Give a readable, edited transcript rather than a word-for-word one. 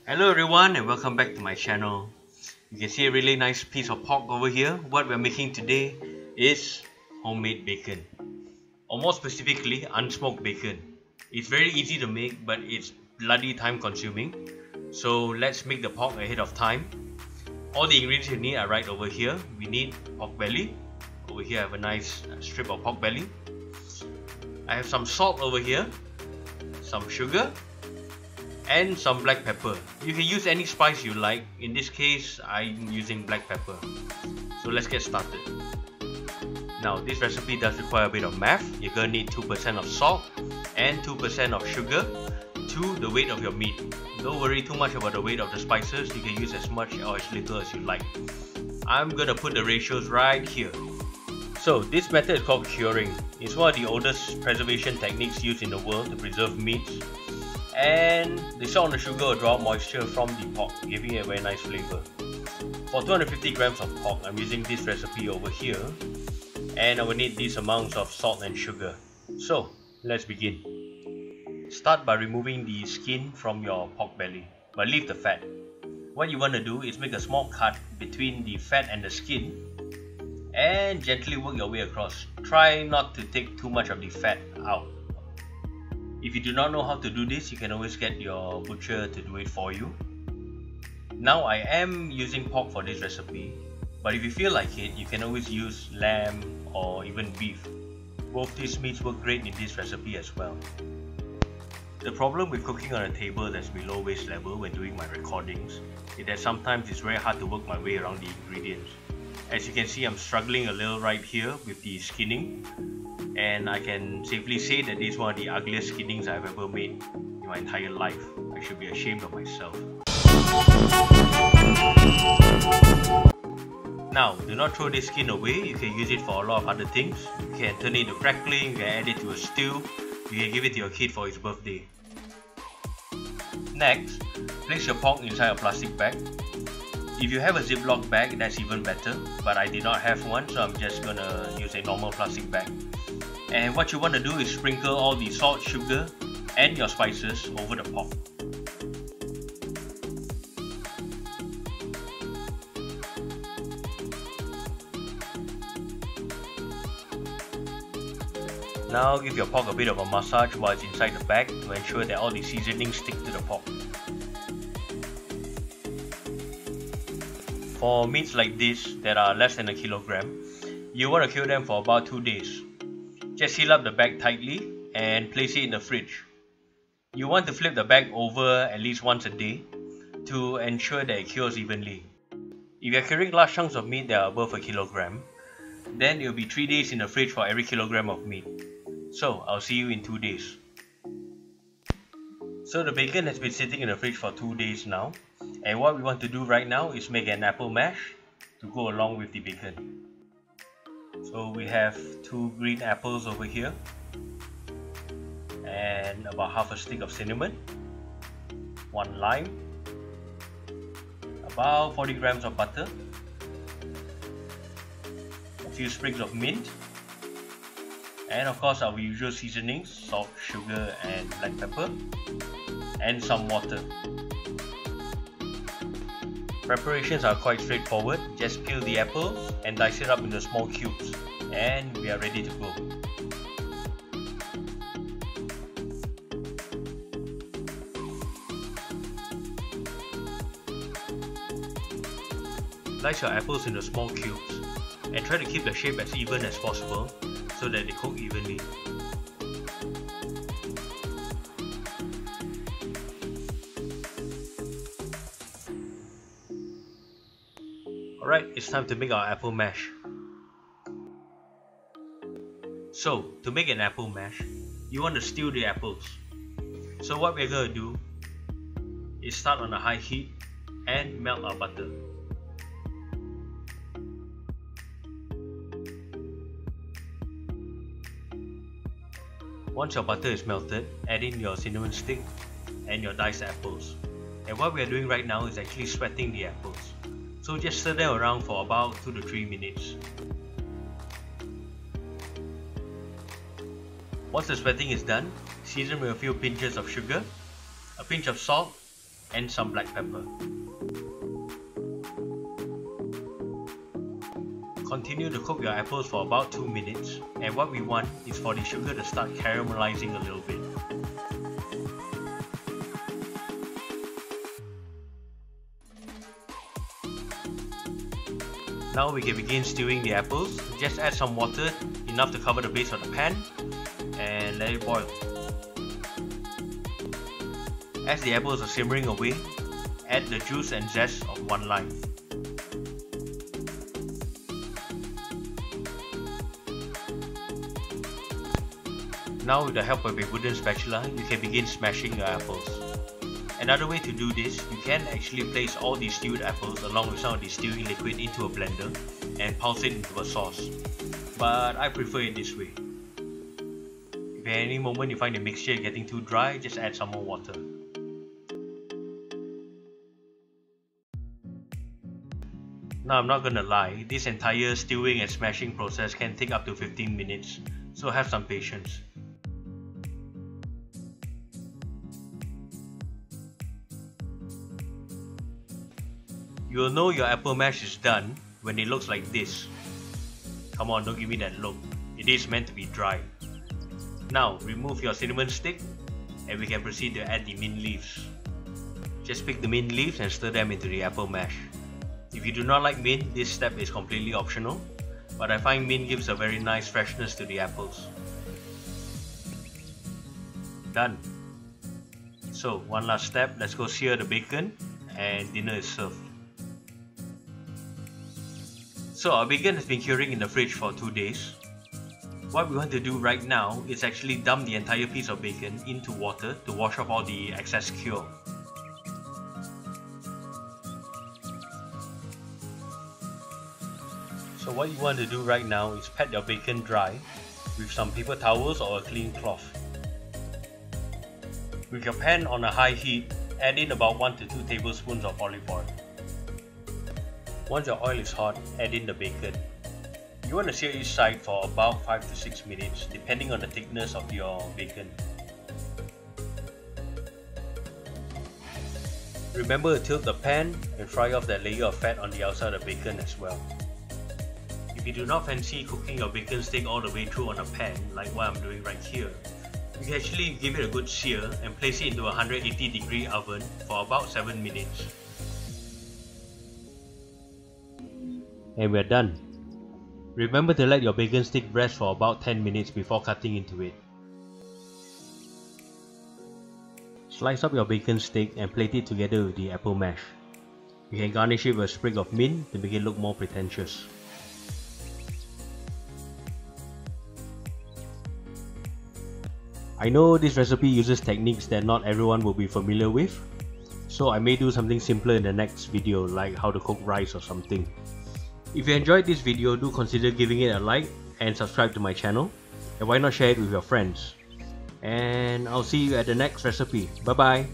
Hello everyone and welcome back to my channel. You can see a really nice piece of pork over here. What we're making today is homemade bacon, or more specifically unsmoked bacon. It's very easy to make, but it's bloody time consuming. So let's make the pork ahead of time. All the ingredients you need are right over here. We need pork belly. Over here I have a nice strip of pork belly. I have some salt over here, some sugar, and some black pepper. You can use any spice you like. In this case, I'm using black pepper. So let's get started. Now this recipe does require a bit of math. You're gonna need 2% of salt and 2% of sugar to the weight of your meat. Don't worry too much about the weight of the spices. You can use as much or as little as you like. I'm gonna put the ratios right here. So this method is called curing. It's one of the oldest preservation techniques used in the world to preserve meats. And the salt and the sugar will draw out moisture from the pork, giving it a very nice flavor. For 250 grams of pork, I'm using this recipe over here, and I will need these amounts of salt and sugar. So let's begin. Start by removing the skin from your pork belly, but leave the fat. What you want to do is make a small cut between the fat and the skin and gently work your way across. Try not to take too much of the fat out. If you do not know how to do this, you can always get your butcher to do it for you. Now I am using pork for this recipe, but if you feel like it, you can always use lamb or even beef. Both these meats work great in this recipe as well. The problem with cooking on a table that's below waist level when doing my recordings is that sometimes it's very hard to work my way around the ingredients. As you can see, I'm struggling a little right here with the skinning. And I can safely say that this is one of the ugliest skinnings I've ever made in my entire life. I should be ashamed of myself. Now, do not throw this skin away. You can use it for a lot of other things. You can turn it into crackling, you can add it to a stew, you can give it to your kid for his birthday. Next, place your pork inside a plastic bag. If you have a Ziploc bag, that's even better, but I did not have one, so I'm just gonna use a normal plastic bag. And what you want to do is sprinkle all the salt, sugar and your spices over the pork. Now give your pork a bit of a massage while it's inside the bag to ensure that all the seasonings stick to the pork. For meats like this that are less than a kilogram, you want to kill them for about 2 days. Just seal up the bag tightly and place it in the fridge. You want to flip the bag over at least once a day to ensure that it cures evenly. If you are curing large chunks of meat that are above a kilogram, then it will be 3 days in the fridge for every kilogram of meat. So I'll see you in 2 days. So the bacon has been sitting in the fridge for 2 days now, and what we want to do right now is make an apple mash to go along with the bacon. So we have 2 green apples over here and about half a stick of cinnamon, 1 lime, about 40 grams of butter, a few sprigs of mint, and of course our usual seasonings, salt, sugar and black pepper, and some water. Preparations are quite straightforward. Just peel the apples and dice it up into small cubes, and we are ready to go. Dice your apples into small cubes and try to keep the shape as even as possible so that they cook evenly. Alright, it's time to make our apple mash. So, to make an apple mash, you want to stew the apples. So what we're going to do is start on a high heat and melt our butter. Once your butter is melted, add in your cinnamon stick and your diced apples. And what we are doing right now is actually sweating the apples. So just stir them around for about 2 to 3 minutes. Once the sweating is done, season with a few pinches of sugar, a pinch of salt, and some black pepper. Continue to cook your apples for about 2 minutes, and what we want is for the sugar to start caramelizing a little bit. Now we can begin stewing the apples. Just add some water, enough to cover the base of the pan, and let it boil. As the apples are simmering away, add the juice and zest of 1 lime. Now with the help of a wooden spatula, you can begin smashing your apples. Another way to do this, you can actually place all these stewed apples along with some of the stewing liquid into a blender and pulse it into a sauce. But I prefer it this way. If at any moment you find the mixture getting too dry, just add some more water. Now I'm not gonna lie, this entire stewing and smashing process can take up to 15 minutes, so have some patience. You will know your apple mash is done when it looks like this. Come on, don't give me that look. It is meant to be dry. Now remove your cinnamon stick and we can proceed to add the mint leaves. Just pick the mint leaves and stir them into the apple mash. If you do not like mint, this step is completely optional, but I find mint gives a very nice freshness to the apples. Done. So one last step, let's go sear the bacon and dinner is served. So our bacon has been curing in the fridge for 2 days. What we want to do right now is actually dump the entire piece of bacon into water to wash off all the excess cure. So what you want to do right now is pat your bacon dry with some paper towels or a clean cloth. With your pan on a high heat, add in about 1 to 2 tablespoons of olive oil. Once your oil is hot, add in the bacon. You want to sear each side for about 5 to 6 minutes depending on the thickness of your bacon. Remember to tilt the pan and fry off that layer of fat on the outside of the bacon as well. If you do not fancy cooking your bacon steak all the way through on a pan like what I'm doing right here, you can actually give it a good sear and place it into a 180-degree oven for about 7 minutes. And we're done. Remember to let your bacon stick rest for about 10 minutes before cutting into it. Slice up your bacon steak and plate it together with the apple mash. You can garnish it with a sprig of mint to make it look more pretentious. I know this recipe uses techniques that not everyone will be familiar with, so I may do something simpler in the next video like how to cook rice or something. If you enjoyed this video, do consider giving it a like and subscribe to my channel, and why not share it with your friends. And I'll see you at the next recipe. Bye bye!